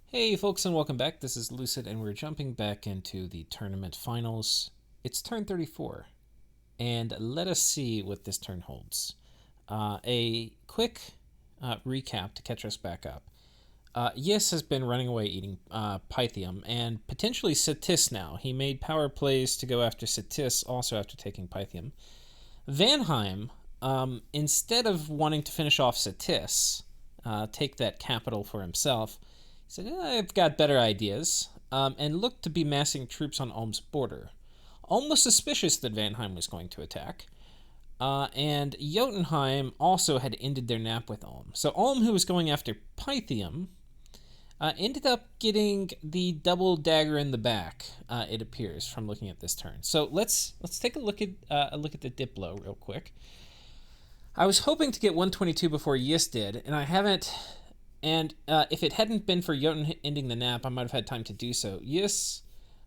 Hey folks, and welcome back. This is Lucid, and we're jumping back into the tournament finals. It's turn 34, and let us see what this turn holds. A quick recap to catch us back up. Yis has been running away eating Pythium, and potentially Satis now. He made power plays to go after Satis, also after taking Pythium. Vanheim, instead of wanting to finish off Satis, take that capital for himself, he said, I've got better ideas, and looked to be massing troops on Ulm's border. Ulm was suspicious that Vanheim was going to attack, and Jotunheim also had ended their nap with Ulm. So Ulm, who was going after Pythium, ended up getting the double dagger in the back. It appears from looking at this turn. So let's take a look at the Diplo real quick. I was hoping to get 122 before Yis did, and I haven't. And if it hadn't been for Jotun ending the nap, I might have had time to do so. Yis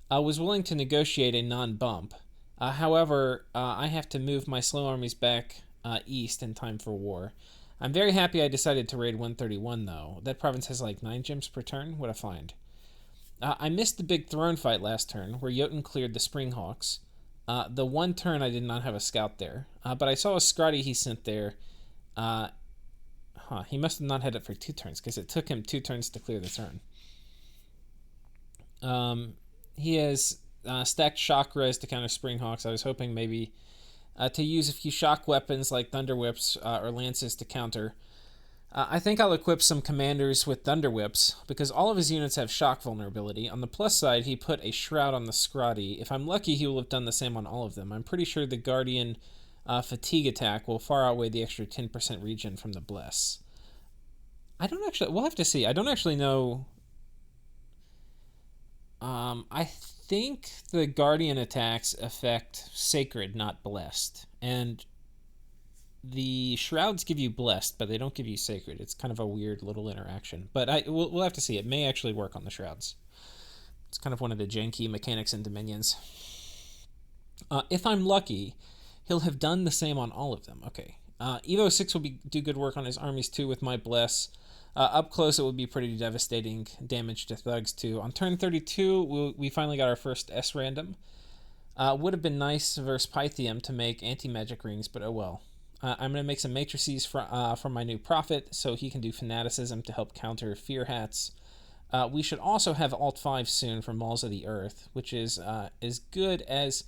was willing to negotiate a non-bump. However, I have to move my slow armies back east in time for war. I'm very happy I decided to raid 131, though. That province has like 9 gems per turn. What a find. I missed the big throne fight last turn, where Jotun cleared the Springhawks. The one turn I did not have a scout there, but I saw a Scotty he sent there. He must have not had it for 2 turns, because it took him 2 turns to clear the turn. He has stacked shock res to counter Springhawks. I was hoping maybe to use a few shock weapons like Thunder Whips or Lances to counter. I think I'll equip some commanders with Thunder Whips, because all of his units have shock vulnerability. On the plus side, he put a Shroud on the Scrotty. If I'm lucky, he will have done the same on all of them. I'm pretty sure the Guardian fatigue attack will far outweigh the extra 10% regen from the Bless. We'll have to see. I don't actually know. I think the Guardian attacks affect Sacred, not Blessed. And the Shrouds give you Blessed, but they don't give you Sacred. It's kind of a weird little interaction. But we'll have to see. It may actually work on the Shrouds. It's kind of one of the janky mechanics in Dominions. If I'm lucky, he'll have done the same on all of them. Okay. Evo 6 will do good work on his armies too with my Bless. Up close, it would be pretty devastating damage to Thugs too. On turn 32, we finally got our first S random. Would have been nice versus Pythium to make anti-magic rings, but oh well. I'm going to make some matrices from my new Prophet, so he can do Fanaticism to help counter Fear Hats. We should also have Alt 5 soon for Malls of the Earth, which is as good as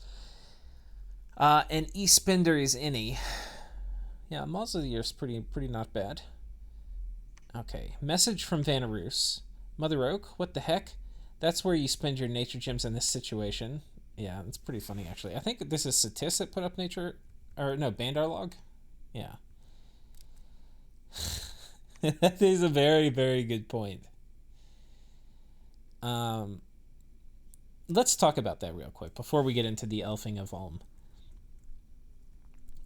an E-Spender is any. Yeah, Malls of the Earth's pretty not bad. Okay, message from Vanaroos. Mother Oak, what the heck? That's where you spend your nature gems in this situation. Yeah, it's pretty funny, actually. I think this is Satis that put up nature... Or, no, Bandar Log? Yeah. That is a very, very good point. Let's talk about that real quick before we get into the elfing of Ulm.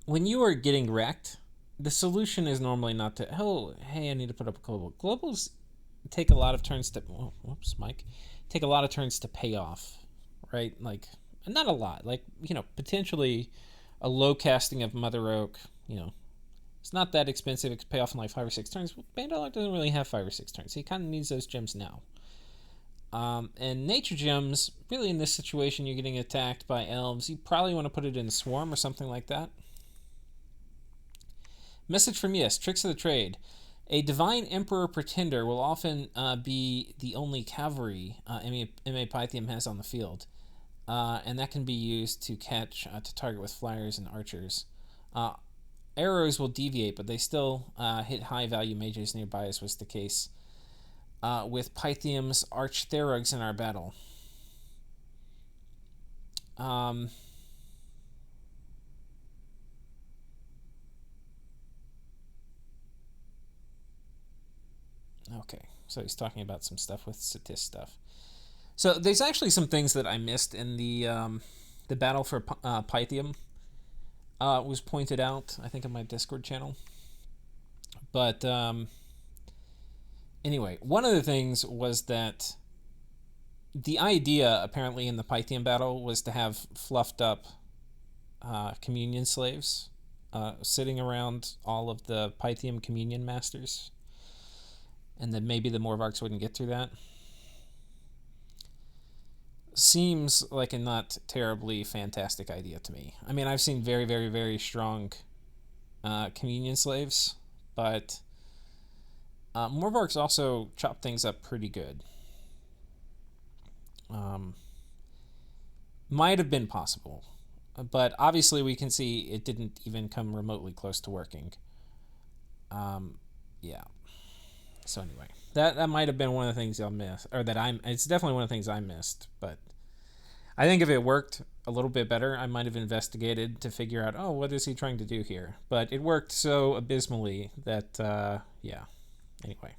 When you are getting wrecked, the solution is normally not to, oh, hey, I need to put up a global. Globals take a lot of turns to, take a lot of turns to pay off, right? Like, not a lot. Like, potentially a low casting of Mother Oak, it's not that expensive. It could pay off in like 5 or 6 turns. Bandar doesn't really have 5 or 6 turns. He kind of needs those gems now. And nature gems, really in this situation, you're getting attacked by elves. You probably want to put it in Swarm or something like that. Message from Yes, Tricks of the Trade. A Divine Emperor Pretender will often be the only cavalry MA Pythium has on the field. And that can be used to to target with flyers and archers. Arrows will deviate, but they still hit high value mages nearby, as was the case with Pythium's Archtherugs in our battle. Okay, so he's talking about some stuff with Satis stuff. So there's actually some things that I missed in the battle for Pythium. Was pointed out, I think, on my Discord channel. But anyway, one of the things was that the idea, apparently, in the Pythium battle was to have fluffed up communion slaves sitting around all of the Pythium communion masters, and then maybe the Morvarks wouldn't get through that. seems like a not terribly fantastic idea to me. I mean, I've seen very, very, very strong communion slaves, but Morvarks also chop things up pretty good. Might have been possible, but obviously we can see it didn't even come remotely close to working. Yeah. So anyway, that might have been one of the things I'll miss, or that I'm. It's definitely one of the things I missed. But I think if it worked a little bit better, I might have investigated to figure out, oh, what is he trying to do here? But it worked so abysmally that, yeah. Anyway.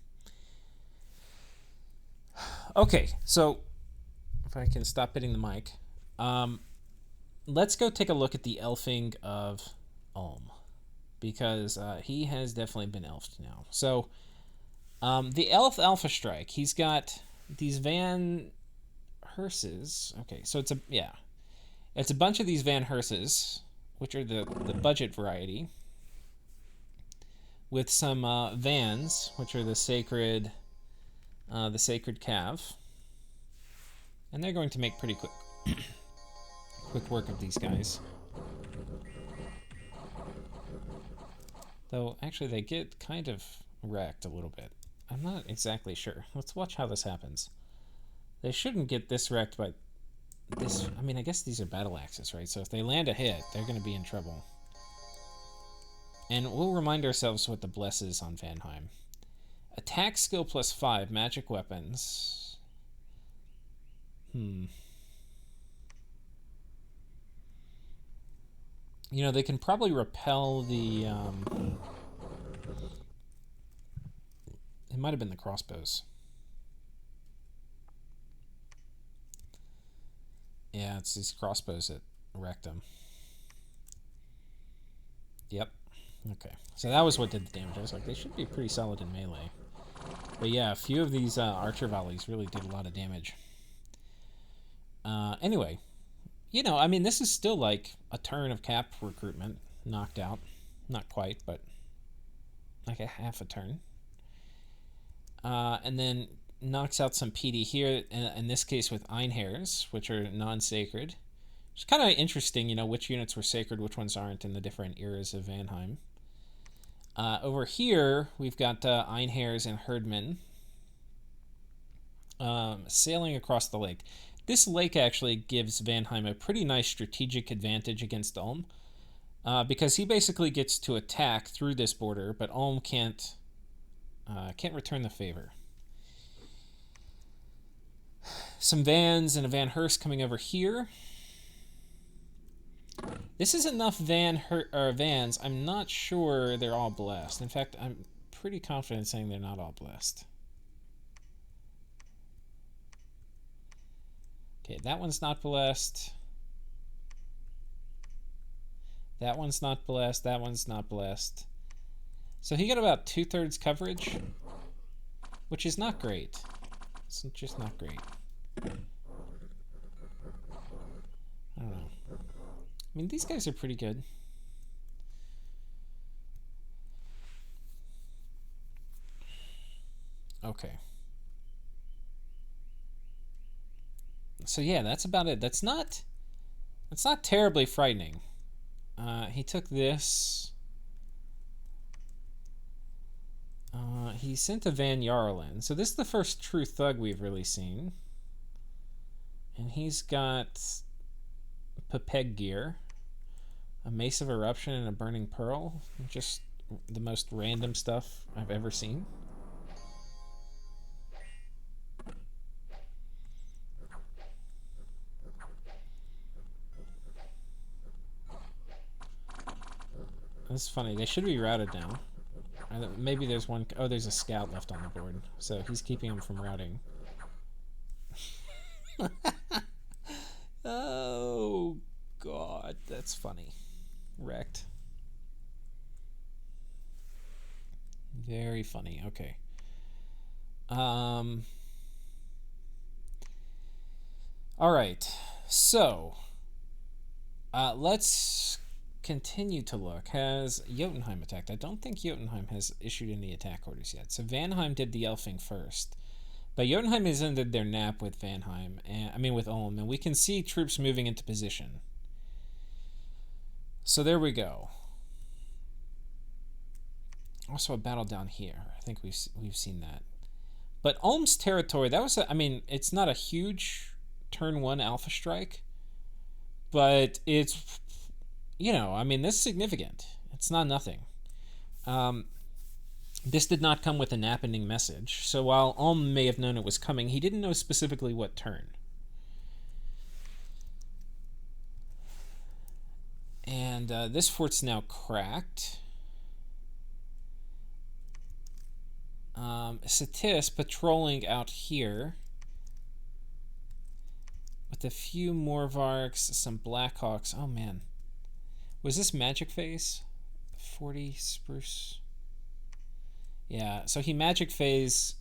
Okay, so if I can stop hitting the mic, let's go take a look at the elfing of Ulm, because he has definitely been elfed now. So the elf Alpha Strike, he's got these Van Hearses. Okay, so it's a bunch of these Van Hearses, which are the budget variety, with some Vans, which are the sacred Cav, and they're going to make pretty quick work of these guys. Though actually they get kind of wrecked a little bit. I'm not exactly sure. Let's watch how this happens. They shouldn't get this wrecked by this. I mean, I guess these are battle axes, right? So if they land a hit, they're going to be in trouble. And we'll remind ourselves what the bless is on Vanheim. Attack skill plus 5, magic weapons. You know, they can probably repel the... it might have been the crossbows. Yeah, it's these crossbows that wrecked them. Yep. Okay. So that was what did the damage. I was like, they should be pretty solid in melee. But yeah, a few of these archer volleys really did a lot of damage. Anyway, you know, I mean, this is still like a turn of cap recruitment knocked out. Not quite, but like a half a turn. And then knocks out some PD here, in this case with Einhairs, which are non-sacred. It's kind of interesting, you know, which units were sacred, which ones aren't in the different eras of Vanheim. Over here, we've got Einhairs and Herdmen sailing across the lake. This lake actually gives Vanheim a pretty nice strategic advantage against Ulm, because he basically gets to attack through this border, but Ulm can't return the favor. Some Vans and a Van Hearst coming over here. This is enough Vans. I'm not sure they're all blessed. In fact, I'm pretty confident saying they're not all blessed. Okay, that one's not blessed. That one's not blessed. That one's not blessed. So he got about 2/3 coverage, which is not great. It's just not great. I don't know. I mean, these guys are pretty good. Okay. So yeah, that's about it. That's not terribly frightening. He took this. He sent a Van Jarl in. So this is the first true thug we've really seen. And he's got Pepeg gear, a Mace of Eruption, and a Burning Pearl. Just the most random stuff I've ever seen. This is funny. They should be routed now. Maybe there's one... Oh, there's a scout left on the board. So he's keeping him from routing. Oh, God. That's funny. Wrecked. Very funny. Okay. All right. So, let's continue to look. Has Jotunheim attacked? I don't think Jotunheim has issued any attack orders yet. So Vanheim did the elfing first. But Jotunheim has ended their nap with Vanheim, and I mean with Ulm, and we can see troops moving into position. So there we go. Also a battle down here. I think we've seen that. But Ulm's territory, that was I mean, it's not a huge turn 1 alpha strike, but it's, I mean, this is significant. It's not nothing. This did not come with a nap-ending message, so while Ulm may have known it was coming, he didn't know specifically what turn. And this fort's now cracked. Satis patrolling out here with a few Morvarks, some Blackhawks. Oh man, was this magic phase? 40 spruce. Yeah, so he magic phase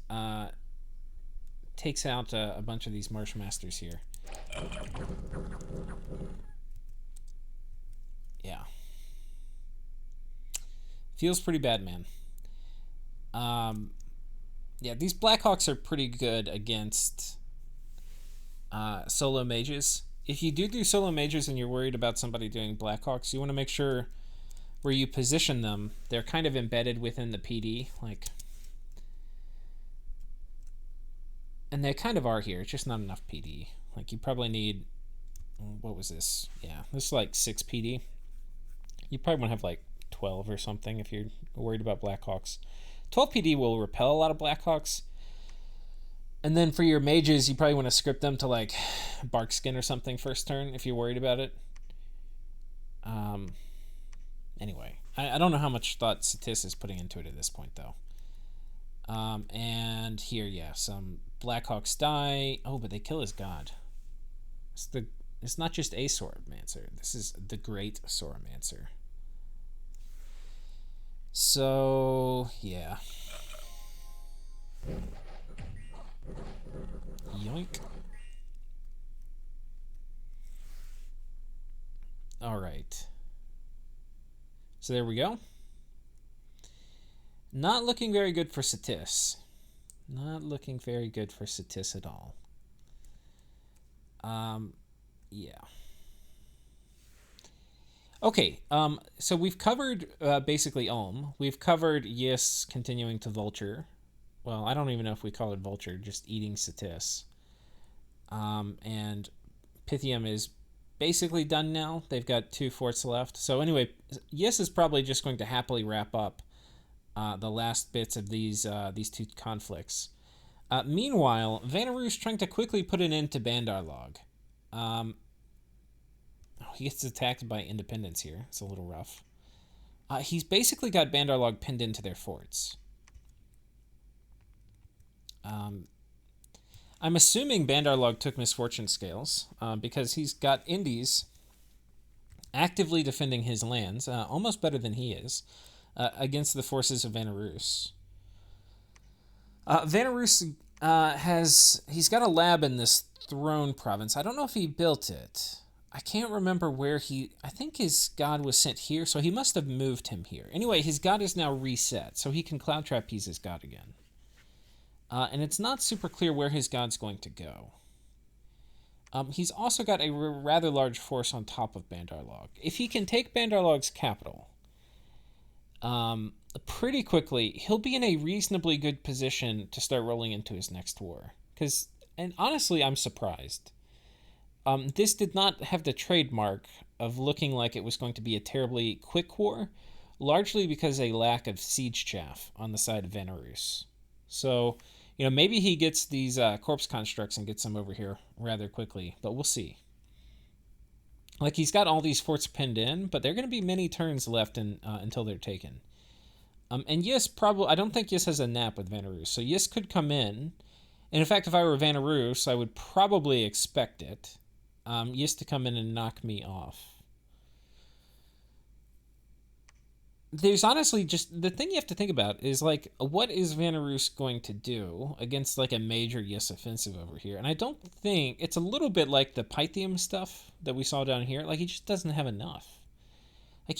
takes out a bunch of these Marshmasters here. Yeah. Feels pretty bad, man. Yeah, these Blackhawks are pretty good against solo mages. If you do solo mages and you're worried about somebody doing Blackhawks, you want to make sure where you position them, they're kind of embedded within the PD, like, and they kind of are here. It's just not enough PD. Like, you probably need, what was this? Yeah, this is like 6 PD. You probably want to have like 12 or something if you're worried about Blackhawks. 12 PD will repel a lot of Blackhawks. And then for your mages, you probably want to script them to like Barkskin or something first turn if you're worried about it. Anyway, I don't know how much thought Satis is putting into it at this point, though. And here, yeah, some Blackhawks die. Oh, but they kill his god. It's not just a Sauromancer. This is the Great Sauromancer. So, yeah. Yoink. All right. So there we go. Not looking very good for Satis. Not looking very good for Satis at all. Yeah. Okay, so we've covered basically Ulm. We've covered Yis continuing to vulture. Well, I don't even know if we call it vulture, just eating Satis. And Pythium is basically done now. They've got 2 forts left. So anyway, Yis is probably just going to happily wrap up the last bits of these 2 conflicts. Meanwhile, Vanarus trying to quickly put an end to Bandarlog. He gets attacked by Independence here. It's a little rough. He's basically got Bandarlog pinned into their forts. I'm assuming Bandarlog took Misfortune Scales because he's got Indies actively defending his lands, almost better than he is, against the forces of Vanarus. Vanarus he's got a lab in this throne province. I don't know if he built it. I can't remember where I think his god was sent here, so he must have moved him here. Anyway, his god is now reset, so he can Cloud Trapeze his god again. And it's not super clear where his god's going to go. He's also got a rather large force on top of Bandarlog. If he can take Bandarlog's capital, pretty quickly, he'll be in a reasonably good position to start rolling into his next war. And honestly, I'm surprised. This did not have the trademark of looking like it was going to be a terribly quick war, largely because of a lack of siege chaff on the side of Vanarus. So, maybe he gets these corpse constructs and gets them over here rather quickly, but we'll see. Like, he's got all these forts pinned in, but there are going to be many turns left until they're taken. And Yis I don't think Yis has a nap with Vanarus, so Yis could come in. And in fact, if I were Vanarus, I would probably expect it. Yis to come in and knock me off. There's honestly just, the thing you have to think about is, like, what is Vanarus going to do against, like, a major Yis offensive over here? And I don't think, it's a little bit like the Pythium stuff that we saw down here. Like, he just doesn't have enough. Like,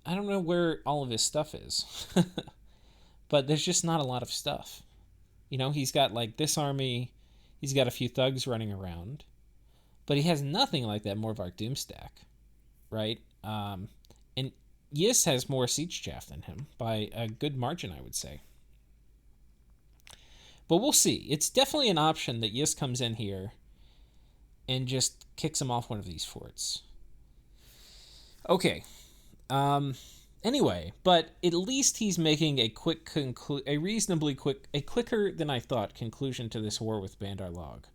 I don't know where all of his stuff is. But there's just not a lot of stuff. He's got like this army, he's got a few thugs running around, but he has nothing like that Morvark Doomstack, right? And Yis has more siege chaff than him by a good margin, I would say. But we'll see. It's definitely an option that Yis comes in here and just kicks him off one of these forts. Okay. Anyway, but at least he's making a quicker than I thought conclusion to this war with Bandar Log.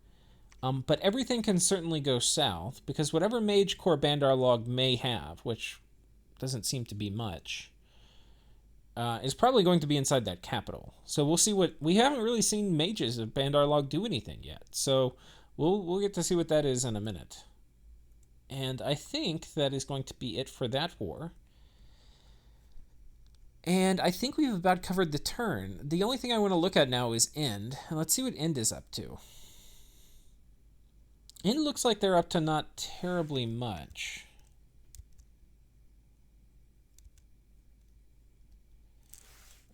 But everything can certainly go south, because whatever Mage Core Bandar Log may have, which doesn't seem to be much, is probably going to be inside that capital. So we'll see what... We haven't really seen mages of Bandar Log do anything yet, so we'll get to see what that is in a minute. And I think that is going to be it for that war. And I think we've about covered the turn. The only thing I want to look at now is End. Let's see what End is up to. End looks like they're up to not terribly much.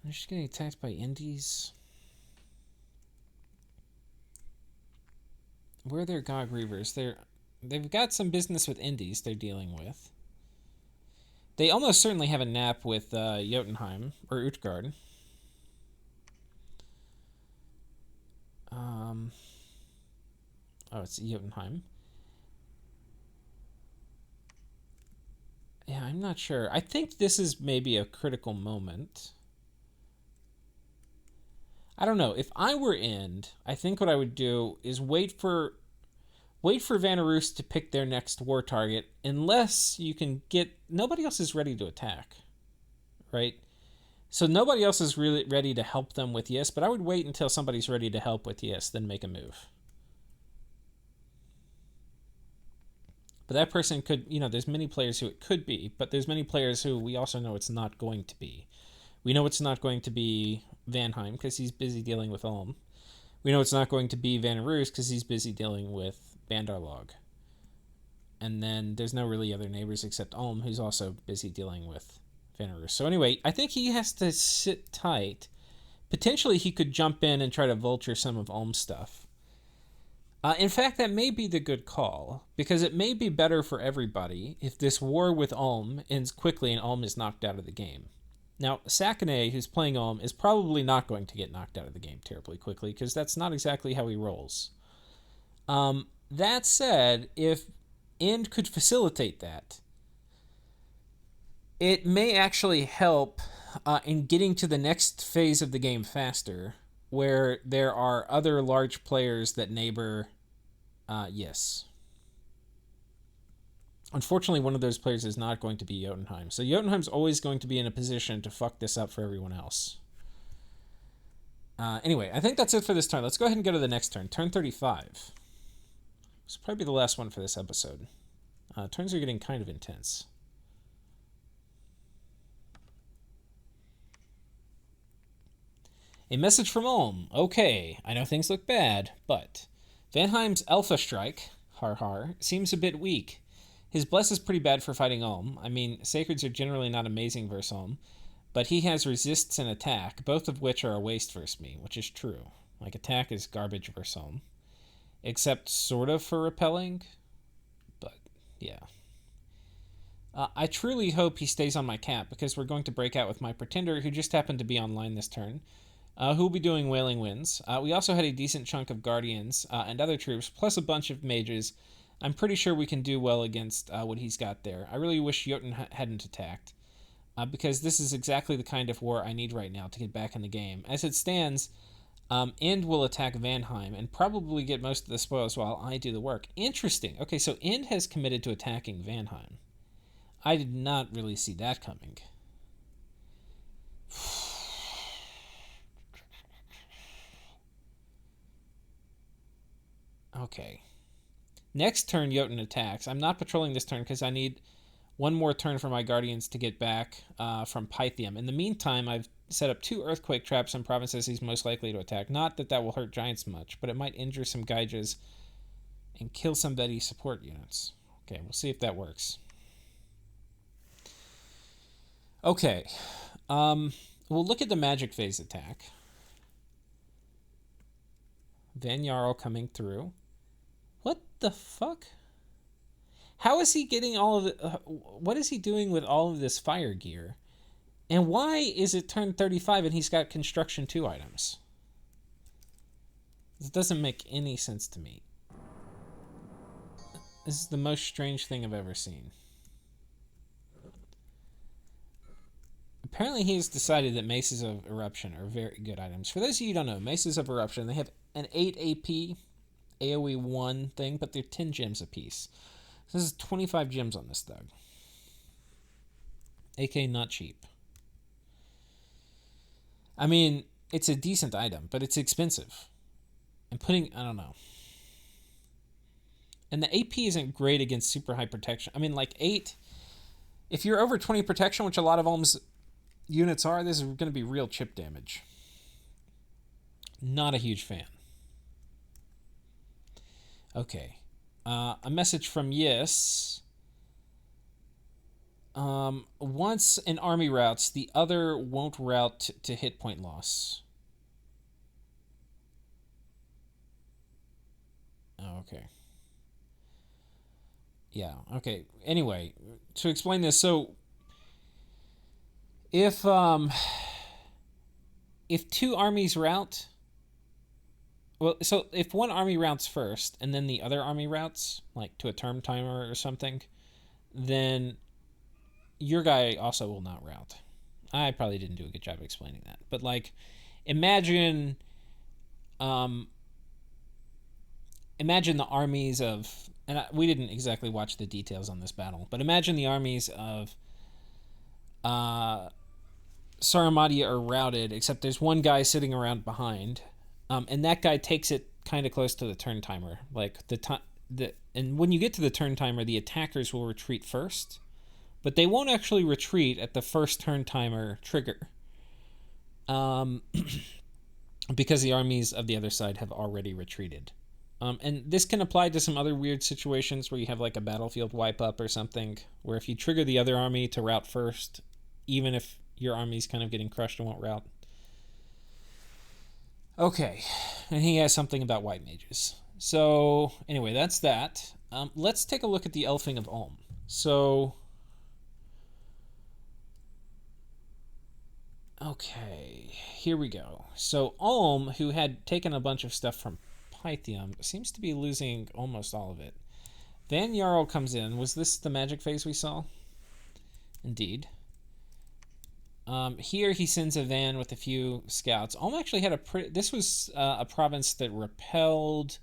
They're just getting attacked by Indies. Where are their Gog Reavers? They've got some business with Indies they're dealing with. They almost certainly have a nap with Jotunheim, or Utgard. It's Jotunheim. Yeah, I'm not sure. I think this is maybe a critical moment. I don't know. If I were End, I think what I would do is wait for Vanarus to pick their next war target, unless you can get... Nobody else is ready to attack, right? So nobody else is really ready to help them with Yes, but I would wait until somebody's ready to help with Yes, then make a move. But that person could... there's many players who it could be, but there's many players who we also know it's not going to be. We know it's not going to be Vanheim, because he's busy dealing with Ulm. We know it's not going to be Vanarus, because he's busy dealing with Bandar Log. And then there's no really other neighbors except Ulm, who's also busy dealing with Vanarus. So anyway, I think he has to sit tight. Potentially he could jump in and try to vulture some of Ulm's stuff. In fact, that may be the good call, because it may be better for everybody if this war with Ulm ends quickly and Ulm is knocked out of the game. Now, Sakane, who's playing Ulm, is probably not going to get knocked out of the game terribly quickly, because that's not exactly how he rolls. That said, if End could facilitate that, it may actually help in getting to the next phase of the game faster, where there are other large players that neighbor Yes. Unfortunately, one of those players is not going to be Jotunheim. So Jotunheim's always going to be in a position to fuck this up for everyone else. Anyway, I think that's it for this turn. Let's go ahead and go to the next turn. Turn 35. This will probably be the last one for this episode. Turns are getting kind of intense. A message from Ulm. Okay, I know things look bad, but Vanheim's Alpha Strike, har har, seems a bit weak. His Bless is pretty bad for fighting Ulm. I mean, Sacreds are generally not amazing versus Ulm, but he has Resists and Attack, both of which are a waste versus me, which is true. Like, Attack is garbage versus Ulm. Except sort of for Repelling, but yeah. I truly hope he stays on my cap, because we're going to break out with my Pretender, who just happened to be online this turn, who will be doing Wailing Winds. We also had a decent chunk of Guardians and other troops, plus a bunch of mages. I'm pretty sure we can do well against what he's got there. I really wish Jotun hadn't attacked, because this is exactly the kind of war I need right now to get back in the game. As it stands, End will attack Vanheim and probably get most of the spoils while I do the work. Interesting. Okay, so End has committed to attacking Vanheim. I did not really see that coming. Okay. Next turn, Jotun attacks. I'm not patrolling this turn because I need one more turn for my Guardians to get back from Pythium. In the meantime, I've set up 2 Earthquake traps in provinces he's most likely to attack. Not that that will hurt Giants much, but it might injure some Gaijas and kill some Betty support units. Okay, we'll see if that works. Okay. We'll look at the Magic Phase attack. Van Jarl coming through. What the fuck? How is he getting all of it? What is he doing with all of this fire gear? And why is it turn 35 and he's got construction 2 items? This doesn't make any sense to me. This is the most strange thing I've ever seen. Apparently he has decided that Maces of Eruption are very good items. For those of you who don't know, Maces of Eruption, they have an 8 AP AoE 1 thing, but they're 10 gems apiece. So this is 25 gems on this thug. AK not cheap. I mean, it's a decent item, but it's expensive. And I don't know. And the AP isn't great against super high protection. I mean, like 8, if you're over 20 protection, which a lot of Ulm's units are, this is going to be real chip damage. Not a huge fan. Okay. A message from Yes. Once an army routes, the other won't route to hit point loss. Oh, okay. Yeah, okay. Anyway, to explain this, so if 2 armies route, well, so if one army routes first and then the other army routes, like to a term timer or something, then your guy also will not route. I probably didn't do a good job explaining that, but like, imagine the armies of, and we didn't exactly watch the details on this battle, but imagine the armies of Saramati are routed, except there's one guy sitting around behind, and that guy takes it kind of close to the turn timer. Like and when you get to the turn timer, the attackers will retreat first, but they won't actually retreat at the first turn timer trigger, because the armies of the other side have already retreated. And this can apply to some other weird situations where you have like a battlefield wipe up or something, where if you trigger the other army to route first, even if your army's kind of getting crushed and won't route. Okay, and he has something about white mages. So anyway, that's that. Let's take a look at the elfing of Ulm. So, okay, here we go. So Ulm, who had taken a bunch of stuff from Pythium, seems to be losing almost all of it. Van Jarl comes in. Was this the magic phase we saw? Indeed. Here he sends a van with a few scouts. Ulm actually had this was a province that repelled...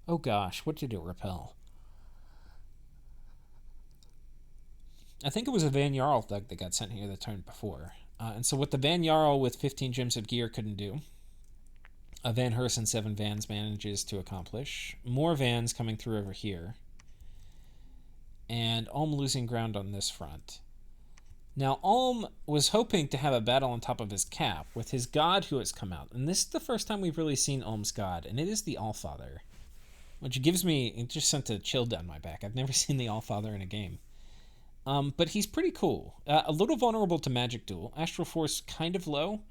Oh gosh, what did it repel? I think it was a Van Jarl thug that got sent here the turn before. And so what the Van Jarl with 15 gems of gear couldn't do, a Van Hers and 7 vans manages to accomplish. More vans coming through over here. And Ulm losing ground on this front. Now, Ulm was hoping to have a battle on top of his cap with his god who has come out. And this is the first time we've really seen Ulm's god, and it is the Allfather. Which it just sent a chill down my back. I've never seen the Allfather in a game. But he's pretty cool. A little vulnerable to magic duel. Astral Force kind of low,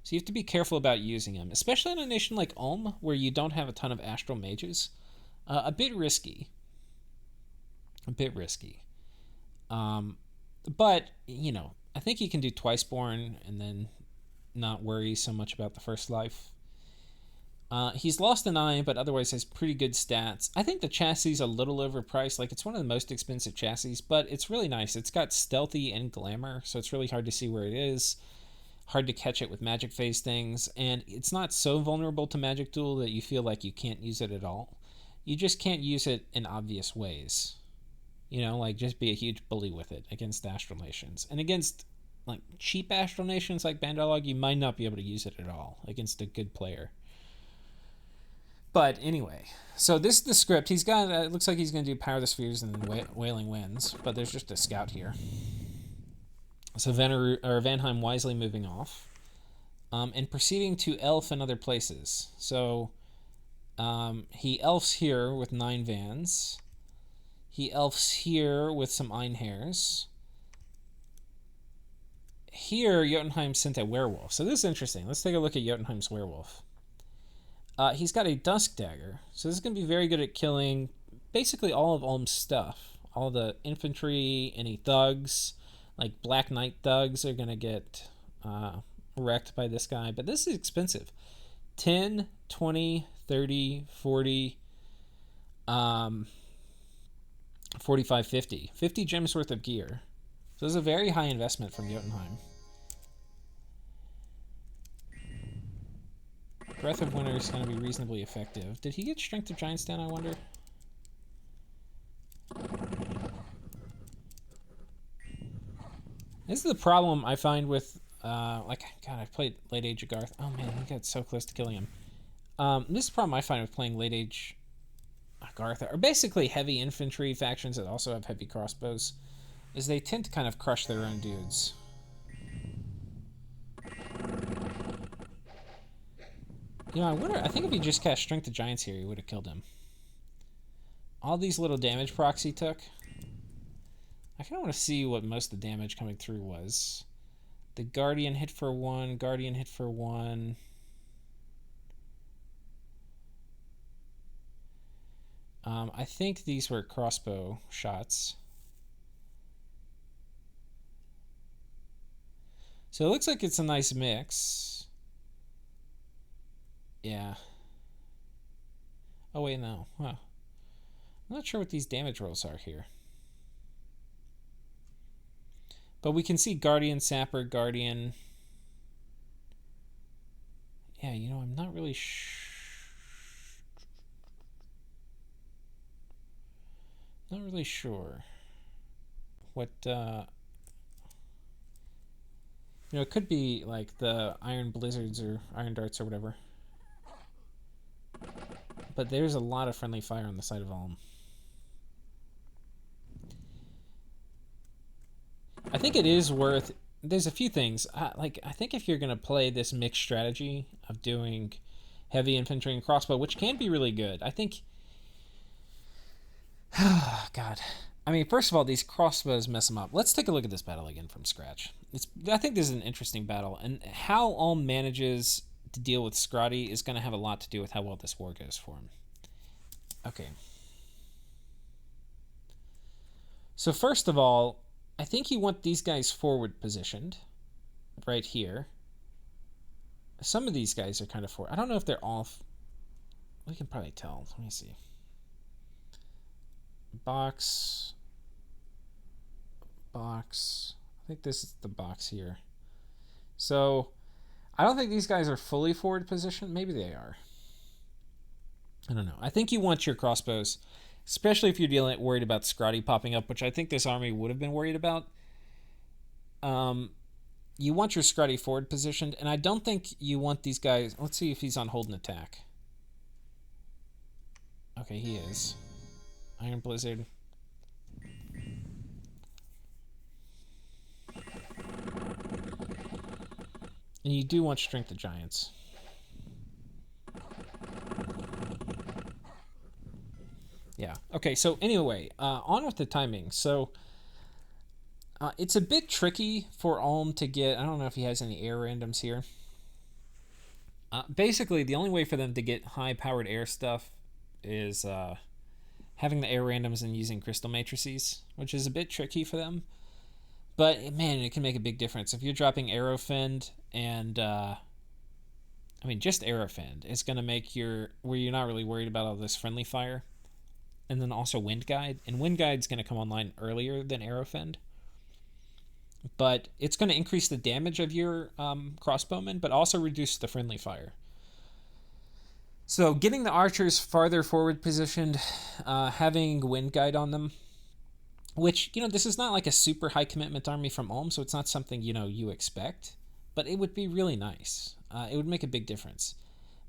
so you have to be careful about using him. Especially in a nation like Ulm, where you don't have a ton of astral mages. A bit risky. But, you know, I think he can do Twiceborn and then not worry so much about the first life. He's lost an eye, but otherwise has pretty good stats. I think the chassis is a little overpriced. Like, it's one of the most expensive chassis, but it's really nice. It's got stealthy and glamour, so it's really hard to see where it is. Hard to catch it with magic phase things, and it's not so vulnerable to magic duel that you feel like you can't use it at all. You just can't use it in obvious ways. You know, like, just be a huge bully with it against Astral Nations. And against, like, cheap Astral Nations like Bandalog, you might not be able to use it at all against a good player. But anyway, so this is the script. He's got, it looks like he's going to do Power of the Spheres and then Wailing Winds, but there's just a scout here. So Vanheim wisely moving off. And proceeding to elf in other places. So he elfs here with 9 vans. He elfs here with some Einhairs. Here, Jotunheim sent a werewolf. So this is interesting. Let's take a look at Jotunheim's werewolf. He's got a Dusk Dagger, so this is going to be very good at killing basically all of Ulm's stuff. All the infantry, any thugs, like Black Knight thugs are going to get wrecked by this guy. But this is expensive. 10, 20, 30, 40, 45, 50. 50 gems worth of gear. So this is a very high investment from Jotunheim. Breath of Winter is going to be reasonably effective. Did he get Strength of Giants down, I wonder? This is the problem I find with, God, I've played Late Age of Garth. Oh man, he got so close to killing him. This is the problem I find with playing Late Age Garth, or basically heavy infantry factions that also have heavy crossbows, is they tend to kind of crush their own dudes. You know, I think if he just cast Strength of Giants here, he would have killed him. All these little damage procs he took. I kind of want to see what most of the damage coming through was. The Guardian hit for 1, Guardian hit for 1. I think these were crossbow shots. So it looks like it's a nice mix. Yeah. Oh, wait, no. Huh. I'm not sure what these damage rolls are here. But we can see Guardian, Sapper, Guardian. Yeah, you know, I'm not really not really sure what, you know, it could be like the Iron Blizzards or Iron Darts or whatever. But there's a lot of friendly fire on the side of Ulm. I think it is worth... There's a few things. I think if you're going to play this mixed strategy of doing heavy infantry and crossbow, which can be really good, I think... God. I mean, first of all, these crossbows mess them up. Let's take a look at this battle again from scratch. I think this is an interesting battle, and how Ulm manages to deal with Scrotty is going to have a lot to do with how well this war goes for him. Okay. So first of all, I think you want these guys forward positioned right here. Some of these guys are kind of forward. I don't know if they're all... We can probably tell. Let me see. Box. I think this is the box here. So I don't think these guys are fully forward positioned. Maybe they are. I don't know. I think you want your crossbows, especially if you're worried about Scrotty popping up, which I think this army would have been worried about. You want your Scrotty forward positioned, and I don't think you want these guys... Let's see if he's on hold and attack. Okay, he is. Iron Blizzard. And you do want Strength of Giants. Yeah. Okay, so anyway, on with the timing. So it's a bit tricky for Ulm to get... I don't know if he has any air randoms here. Basically, the only way for them to get high-powered air stuff is having the air randoms and using crystal matrices, which is a bit tricky for them. But, man, it can make a big difference. If you're dropping Aerofend and... I mean, just Aerofend is going to make where you're not really worried about all this friendly fire. And then also Wind Guide. And Wind Guide's going to come online earlier than Aerofend. But it's going to increase the damage of your crossbowmen, but also reduce the friendly fire. So getting the archers farther forward positioned, having Wind Guide on them, which, you know, this is not like a super high commitment army from Ulm, so it's not something, you know, you expect. But it would be really nice. It would make a big difference.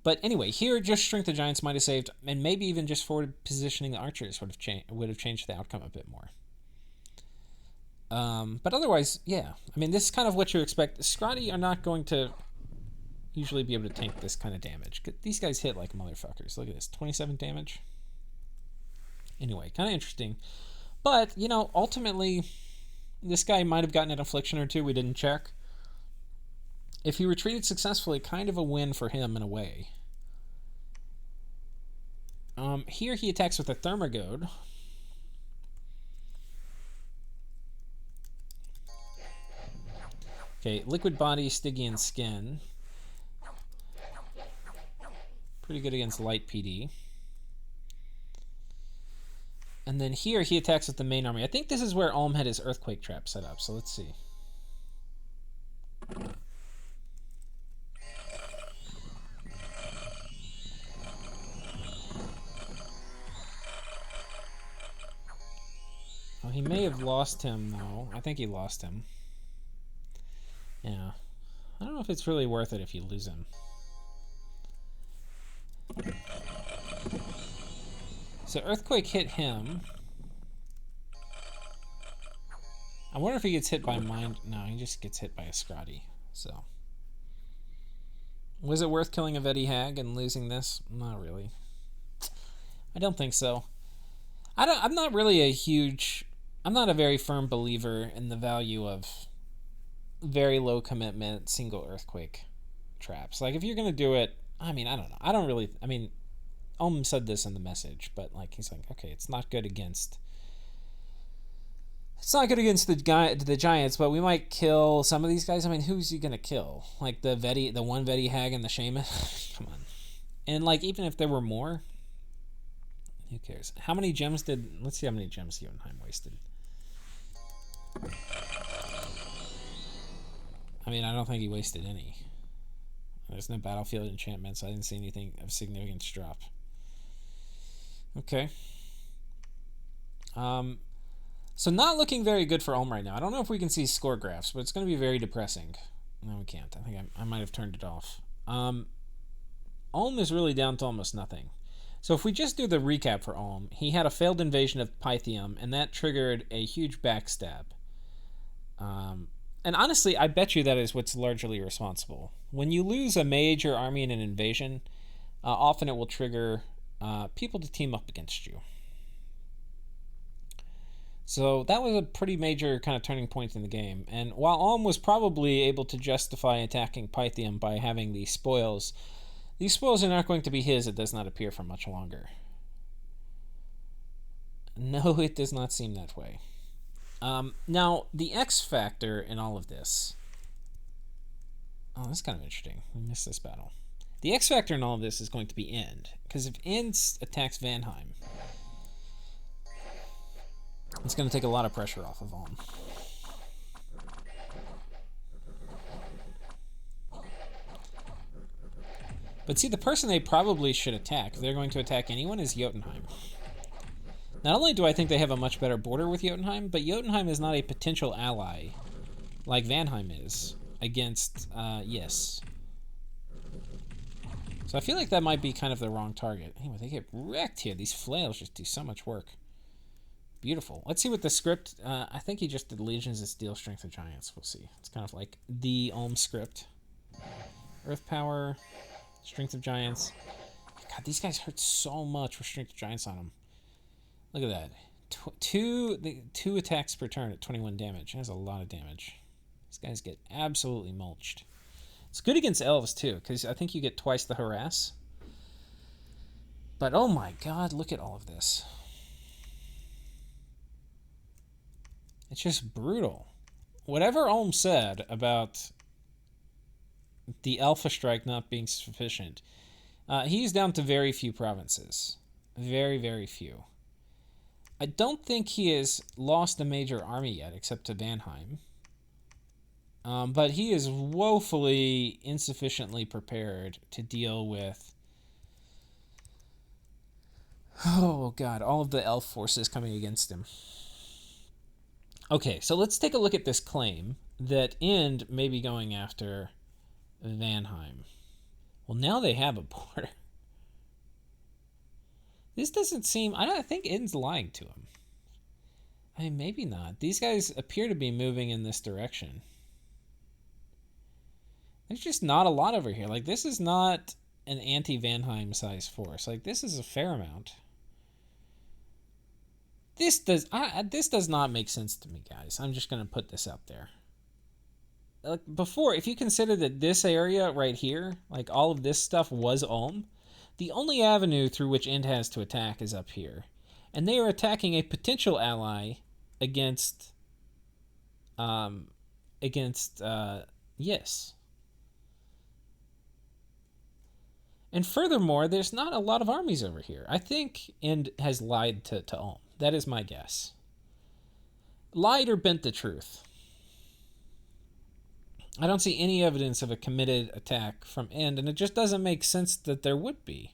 But anyway, here just Strength of Giants might have saved, and maybe even just forward positioning the archers would have changed the outcome a bit more. But otherwise, yeah. I mean, this is kind of what you expect. Scrotty are not going to usually be able to tank this kind of damage. These guys hit like motherfuckers. Look at this, 27 damage. Anyway, kind of interesting. But, you know, ultimately, this guy might have gotten an affliction or two we didn't check. If he retreated successfully, kind of a win for him in a way. Here he attacks with a Thermagode. Okay, Liquid Body, Stygian Skin. Pretty good against light PD. And then here he attacks with the main army. I think this is where Ulm had his Earthquake Trap set up, so let's see. Well, he may have lost him, though. I think he lost him. Yeah. I don't know if it's really worth it if you lose him. So Earthquake hit him. I wonder if he gets hit by Mind... No, he just gets hit by a Scrotty. So... Was it worth killing a Veti Hag and losing this? Not really. I don't think so. I'm not really a huge... I'm not a very firm believer in the value of very low commitment single Earthquake traps. Like, if you're going to do it... I mean, I don't know. I don't really... I mean, Ulm said this in the message, but, like, he's like, okay, it's not good against... It's not good against the Giants, but we might kill some of these guys. I mean, who's he gonna kill? Like the one Veti Hag and the Shaman? Come on. And like, even if there were more, who cares? How many gems did... Let's see how many gems Jotunheim wasted. I mean, I don't think he wasted any. There's no battlefield enchantment, so I didn't see anything of significance drop. Okay. So not looking very good for Ulm right now. I don't know if we can see score graphs, but it's going to be very depressing. No, we can't. I think I might have turned it off. Ulm is really down to almost nothing. So if we just do the recap for Ulm, he had a failed invasion of Pythium, and that triggered a huge backstab. And honestly, I bet you that is what's largely responsible. When you lose a major army in an invasion, often it will trigger people to team up against you. So that was a pretty major kind of turning point in the game. And while Ulm was probably able to justify attacking Pythium by having these spoils are not going to be his, it does not appear, for much longer. No, it does not seem that way. Now, the X factor in all of this... Oh, that's kind of interesting. We missed this battle. The X factor in all of this is going to be End. Because if End attacks Vanheim... It's going to take a lot of pressure off of Ulm. But see, the person they probably should attack, if they're going to attack anyone, is Jotunheim. Not only do I think they have a much better border with Jotunheim, but Jotunheim is not a potential ally like Vanheim is against Yes. So I feel like that might be kind of the wrong target. Anyway, they get wrecked here. These flails just do so much work. Beautiful. Let's see what the script... I think he just did Legions of Steel, Strength of Giants. We'll see. It's kind of like the Ulm script. Earth Power, Strength of Giants. God, these guys hurt so much with Strength of Giants on them. Look at that. Two attacks per turn at 21 damage. That's a lot of damage. These guys get absolutely mulched. It's good against elves, too, because I think you get twice the harass. But, oh my god, look at all of this. It's just brutal. Whatever Ulm said about the Alpha Strike not being sufficient, he's down to very few provinces. Very, very few. I don't think he has lost a major army yet, except to Vanheim. But he is woefully insufficiently prepared to deal with... Oh, God, all of the elf forces coming against him. Okay, so let's take a look at this claim that End may be going after Vanheim. Well, now they have a border. This doesn't seem... I think End's lying to him. I mean, maybe not. These guys appear to be moving in this direction. There's just not a lot over here. Like, this is not an anti-Vanheim size force. Like, this is a fair amount. This does not make sense to me, guys. I'm just going to put this out there. Like before, if you consider that this area right here, like all of this stuff was Ulm, The only avenue through which Ind has to attack is up here. And they are attacking a potential ally against against Yis. And furthermore, there's not a lot of armies over here. I think Ind has lied to Ulm. That is my guess. Lied or bent the truth. I don't see any evidence of a committed attack from Ind, and it just doesn't make sense that there would be.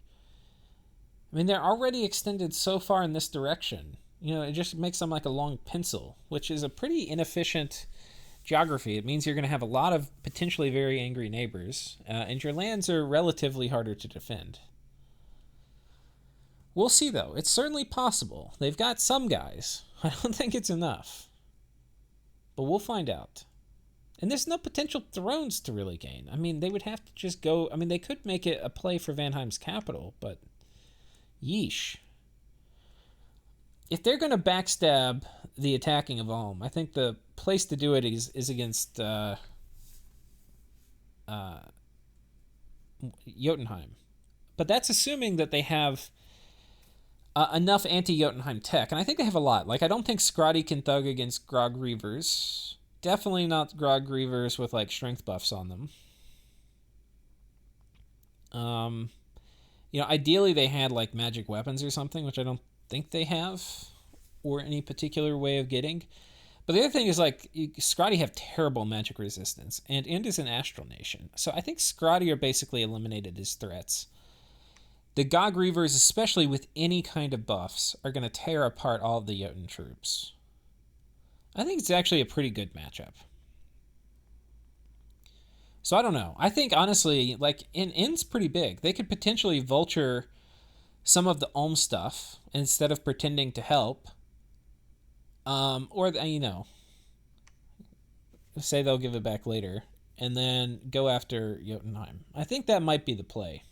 I mean, they're already extended so far in this direction. You know, it just makes them like a long pencil, which is a pretty inefficient geography. It means you're going to have a lot of potentially very angry neighbors, and your lands are relatively harder to defend. We'll see, though. It's certainly possible. They've got some guys. I don't think it's enough. But we'll find out. And there's no potential thrones to really gain. I mean, they would have to just go... I mean, they could make it a play for Vanheim's capital, but... yeesh. If they're going to backstab the attacking of Ulm, I think the place to do it is against Jotunheim. But that's assuming that they have enough anti-Jotunheim tech, and I think they have a lot. Like, I don't think Scrotty can thug against Grog Reavers. Definitely not Grog Reavers with, like, strength buffs on them. You know, ideally they had, like, magic weapons or something, which I don't think they have, or any particular way of getting. But the other thing is, like, Scrotty have terrible magic resistance, and Ind is an astral nation. So I think Scrotty are basically eliminated as threats. The Gog Reavers, especially with any kind of buffs, are going to tear apart all of the Jotun troops. I think it's actually a pretty good matchup. So I don't know. I think, honestly, like, Ind's pretty big. They could potentially vulture some of the Ulm stuff instead of pretending to help. Or, you know, say they'll give it back later and then go after Jotunheim. I think that might be the play.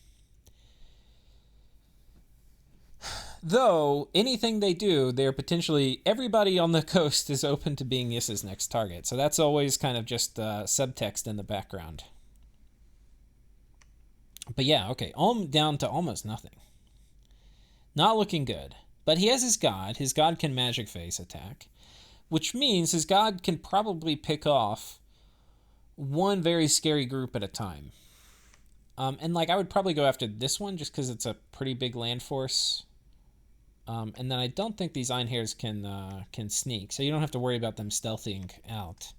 Though, anything they do, they're potentially... everybody on the coast is open to being Yis's next target. So that's always kind of just subtext in the background. But yeah, okay. Ulm down to almost nothing. Not looking good. But he has his god. His god can magic phase attack. Which means his god can probably pick off one very scary group at a time. And like, I would probably go after this one just because it's a pretty big land force. And then I don't think these Einhairs can sneak, so you don't have to worry about them stealthing out.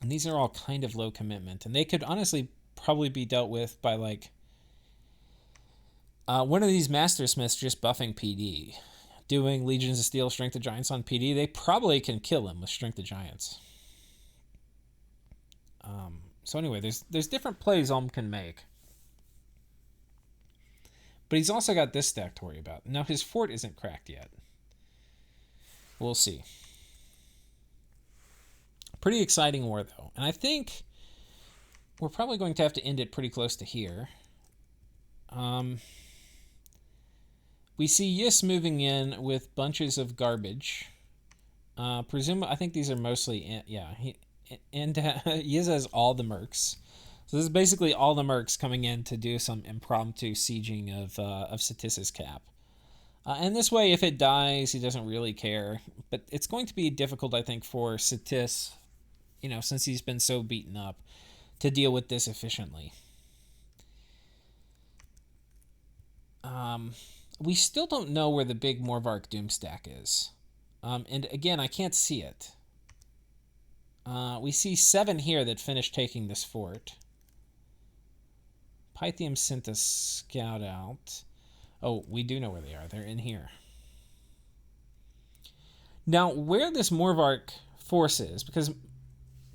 And these are all kind of low commitment, and they could honestly probably be dealt with by, like, one of these Master Smiths just buffing PD. Doing Legions of Steel, Strength of Giants on PD, they probably can kill him with Strength of Giants. So anyway, there's different plays Ulm can make. But he's also got this stack to worry about. Now, his fort isn't cracked yet. We'll see. Pretty exciting war, though. And I think we're probably going to have to end it pretty close to here. We see Yis moving in with bunches of garbage. I think these are mostly... Yis has all the mercs. So this is basically all the mercs coming in to do some impromptu sieging of Satis's cap. And this way, if it dies, he doesn't really care. But it's going to be difficult, I think, for Satis, you know, since he's been so beaten up, to deal with this efficiently. We still don't know where the big Morvark Doomstack is. And again, I can't see it. We see 7 here that finished taking this fort. Pythium sent a scout out. Oh, we do know where they are. They're in here. Now, where this Morvark force is, because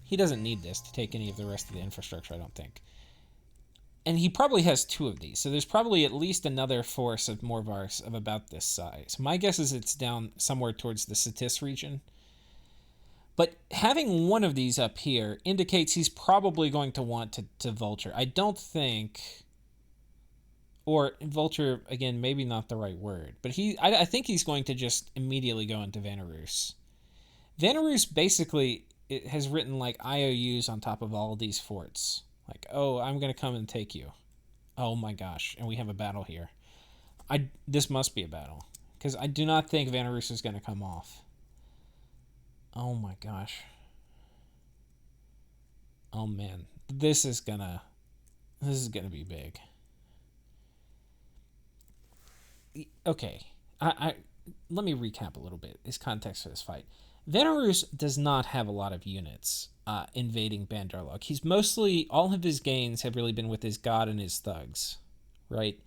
he doesn't need this to take any of the rest of the infrastructure, I don't think. And he probably has 2 of these, so there's probably at least another force of Morvarks of about this size. My guess is it's down somewhere towards the Satis region. But having one of these up here indicates he's probably going to want to vulture. I don't think... Or vulture, again, maybe not the right word. But I think he's going to just immediately go into Vanaroos. Vanaroos basically has written like IOUs on top of all of these forts. Like, oh, I'm going to come and take you. Oh my gosh, and we have a battle here. This must be a battle because I do not think Vanarus is going to come off. Oh my gosh. Oh man, this is gonna be big. Okay, I let me recap a little bit. Is context for this fight. Vanarus does not have a lot of units invading Bandarlog. He's mostly all of his gains have really been with his god and his thugs, right?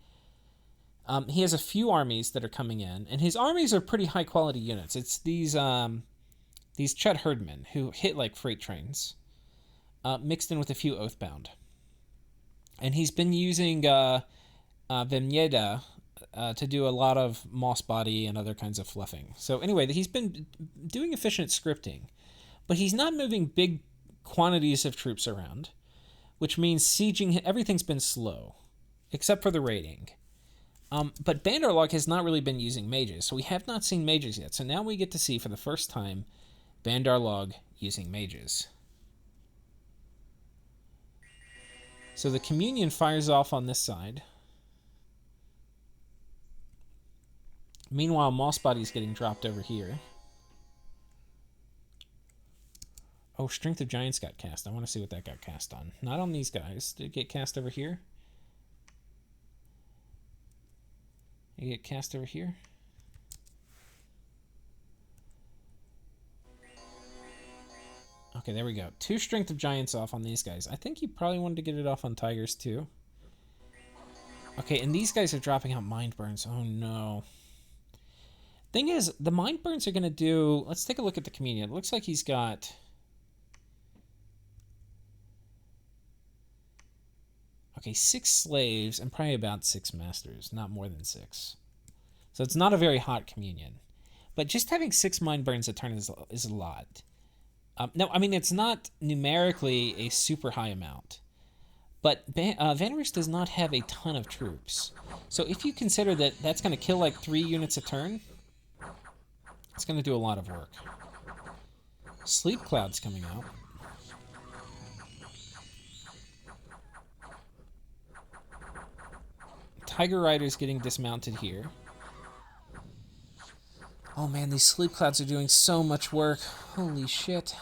He has a few armies that are coming in, and his armies are pretty high quality units. It's these Chet herdmen who hit like freight trains, mixed in with a few Oathbound. And he's been using Vemyeda to do a lot of moss body and other kinds of fluffing. So anyway, he's been doing efficient scripting, but he's not moving big quantities of troops around, which means sieging, everything's been slow, except for the raiding. But Bandarlog has not really been using mages, so we have not seen mages yet. So now we get to see for the first time Bandarlog using mages. So the Communion fires off on this side. Meanwhile, Moss Body's getting dropped over here. Oh, Strength of Giants got cast. I want to see what that got cast on. Not on these guys. Did it get cast over here? Did it get cast over here? Okay, there we go. 2 Strength of Giants off on these guys. I think you probably wanted to get it off on Tigers too. Okay, and these guys are dropping out Mind Burns. Oh no. Thing is, the Mind Burns are going to do... Let's take a look at the Communion. It looks like he's got... Okay, 6 slaves and probably about 6 masters. Not more than 6. So it's not a very hot Communion. But just having 6 Mind Burns a turn is a lot. No, I mean, it's not numerically a super high amount. But Vanarus does not have a ton of troops. So if you consider that that's going to kill like 3 units a turn, it's going to do a lot of work. Sleep Cloud's coming out. Tiger Rider's getting dismounted here. Oh man, these Sleep Clouds are doing so much work. Holy shit.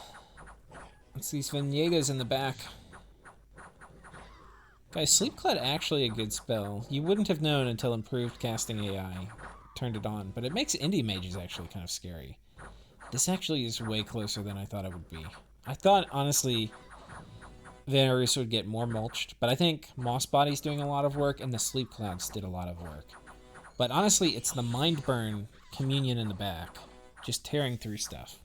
It's these Venegas in the back. Guys, Sleep Cloud actually a good spell. You wouldn't have known until improved casting AI turned it on, but it makes indie mages actually kind of scary. This actually is way closer than I thought it would be. I thought, honestly, Vanarus would get more mulched, but I think Moss Body's doing a lot of work, and the Sleep Clouds did a lot of work. But honestly, it's the Mind Burn Communion in the back, just tearing through stuff.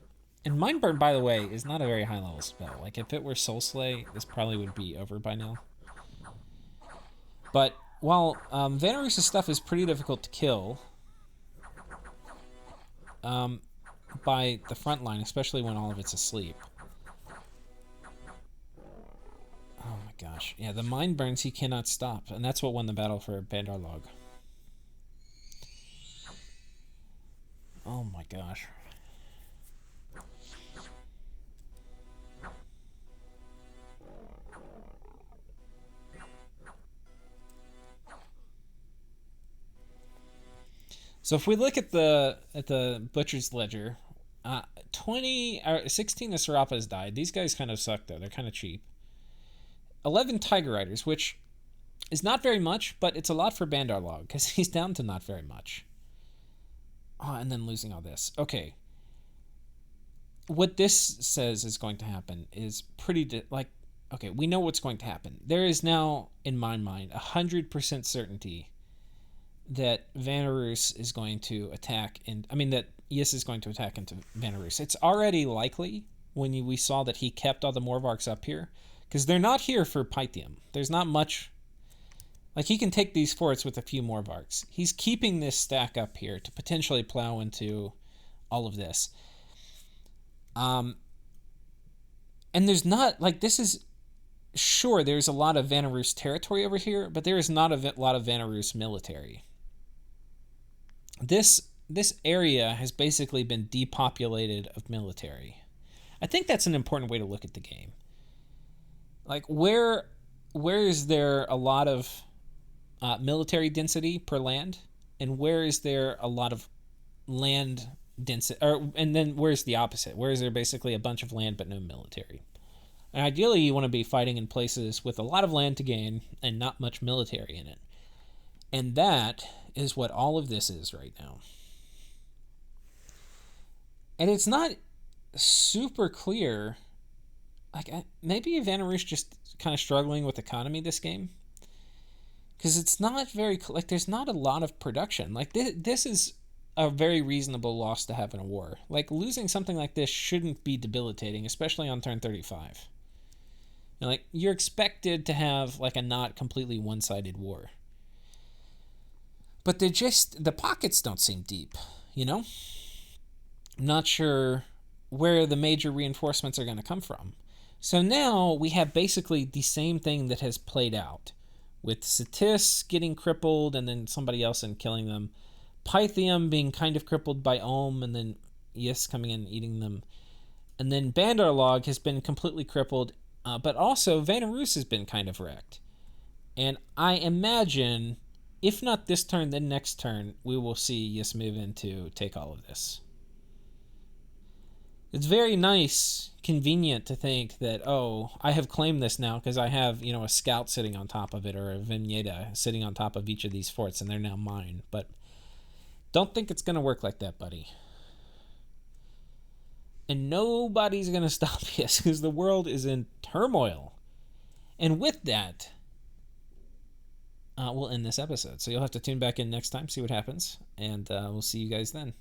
And Mind Burn, by the way, is not a very high-level spell. Like, if it were Soul Slay, this probably would be over by now. But while Vanarus' stuff is pretty difficult to kill by the front line, especially when all of it's asleep. Oh my gosh. Yeah, the Mind Burns he cannot stop, and that's what won the battle for Bandarlog. Oh my gosh. So if we look at the Butcher's Ledger, 16 Asarapas died. These guys kind of suck though. They're kind of cheap. 11 Tiger Riders, which is not very much, but it's a lot for Bandarlog because he's down to not very much. Oh, and then losing all this. Okay. What this says is going to happen is pretty okay, we know what's going to happen. There is now, in my mind, 100% certainty that Vanarus is going to attack, that Ys is going to attack into Vanarus. It's already likely when we saw that he kept all the Morvarks up here, because they're not here for Pythium. There's not much. Like, he can take these forts with a few Morvarks. He's keeping this stack up here to potentially plow into all of this. And there's not, like, this is, sure, there's a lot of Vanarus territory over here, but there is not a lot of Vanarus military. This area has basically been depopulated of military. I think that's an important way to look at the game. Like, where is there a lot of military density per land, and where is there a lot of land density, and then where's the opposite? Where is there basically a bunch of land but no military? And ideally, you want to be fighting in places with a lot of land to gain and not much military in it. And that is what all of this is right now. And it's not super clear. Like, maybe Vanarush just kind of struggling with economy this game, because it's not very, like, there's not a lot of production. Like, this is a very reasonable loss to have in a war. Like, losing something like this shouldn't be debilitating, especially on turn 35. And, like, you're expected to have, like, a not completely one-sided war. But the pockets don't seem deep, you know? I'm not sure where the major reinforcements are going to come from. So now we have basically the same thing that has played out, with Satis getting crippled and then somebody else and killing them, Pythium being kind of crippled by Ohm and then Yis coming in and eating them, and then Bandarlog has been completely crippled, but also Vanarush has been kind of wrecked. And I imagine, if not this turn, then next turn, we will see Yis move in to take all of this. It's very nice, convenient to think that, oh, I have claimed this now because I have, a scout sitting on top of it, or a vigneta sitting on top of each of these forts, and they're now mine. But don't think it's going to work like that, buddy. And nobody's going to stop us because the world is in turmoil. And with that, we'll end this episode. So you'll have to tune back in next time, see what happens, and we'll see you guys then.